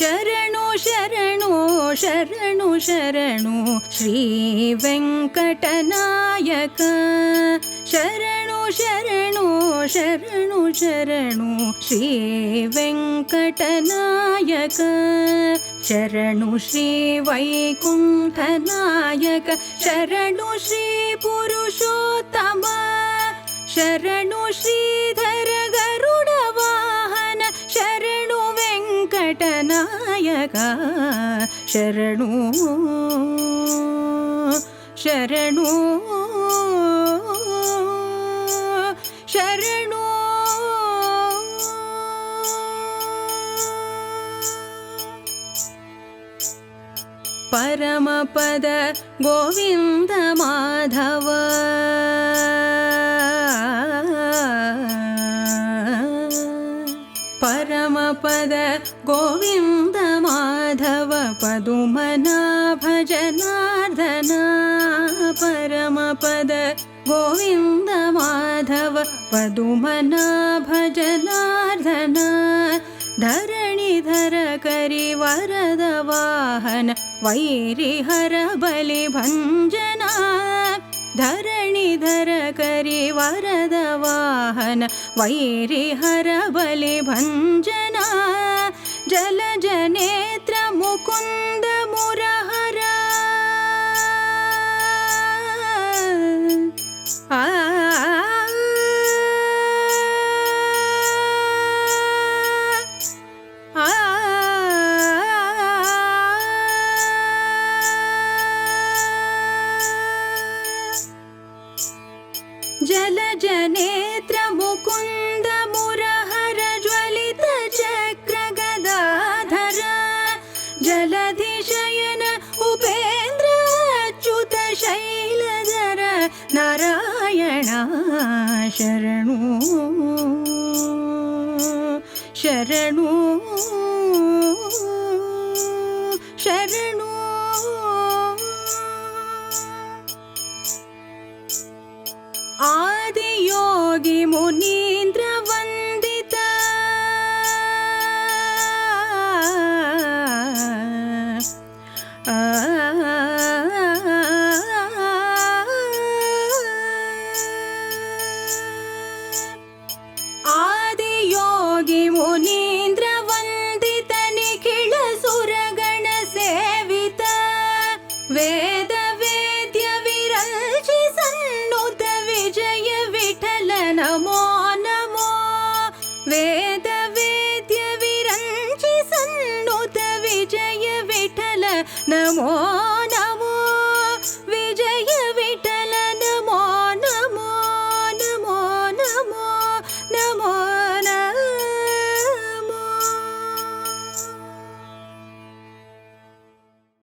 ಶರಣು ಶರಣು ಶರಣು ಶರಣು ಶ್ರೀ ವೆಂಕಟನಾಯಕ ಶರಣು ಶರಣು ಶರಣು ಶರಣು ಶ್ರೀ ವೆಂಕಟನಾಯಕ ಶರಣು ಶ್ರೀ ವೈಕುಂಠನಾಯಕ ಶರಣು ಶ್ರೀ ಪುರುಷೋತ್ತಮ ಶರಣು ಶ್ರೀಧರ ಗರುಡ ವಾಹನ ಶರಣು ವೆಂಕಟನಾಯಕ ಶರಣು ಶರಣು ಶರಣು ಪರಮಪದ ಗೋವಿಂದ ಮಾಧವ ಪರಮಪದ ಗೋವಿಂದ ಮಾಧವ ಪದುಮನಾಭ ಜನಾರ್ದನ ಪರಮಪದ ಗೋವಿಂದ ಮಾಧವ ಪದುಮನಾಭ ಜನಾರ್ದನ ಧರಣಿಧರ ಕರಿವರದ ವಾಹನ ವೈರಿಹರ ಬಲಿ ಭಂಜನ ಧರಣಿಧರ ಕರಿವರದ ವಾಹನ ವೈರಿಹರ ಬಲಿ ಭಂಜನ ಜಲಜ ನೇತ್ರ ಮುಕುಂದ ಮುರಹರ ಜಲಜ ನೇತ್ರ ಮುಕುಂದ ಮುರಹರ ಜ್ವಲಿತ ಚಕ್ರ ಗದಾಧರ ಜಲಧಿ ಶಯನ ಉಪೇಂದ್ರ ಅಚ್ಯುತ ಶೈಲಧರ ನಾರಾಯಣ ಶರಣು ಶರಣು ಶರಣು ಆದಿಯೋಗಿ ಮುನೀಂದ್ರ ವಂದಿತ ಆದಿಯೋಗಿ ಮುನೀಂದ್ರ ವಂದಿತ ನಿಖಿಳ ಸುರಗಣ ಸೇವಿತ ವೇದ ವೇದ್ಯ ವಿರಲ್ಚಿ ಸನ್ನುತ ವಿಜಯ ವಿಠಲ ನಮೋ ನಮೋ ವೇದ ವೇದ್ಯ ವಿರಂಚಿ ಸನ್ನುತ ವಿಜಯ ವಿಠಲ ನಮೋ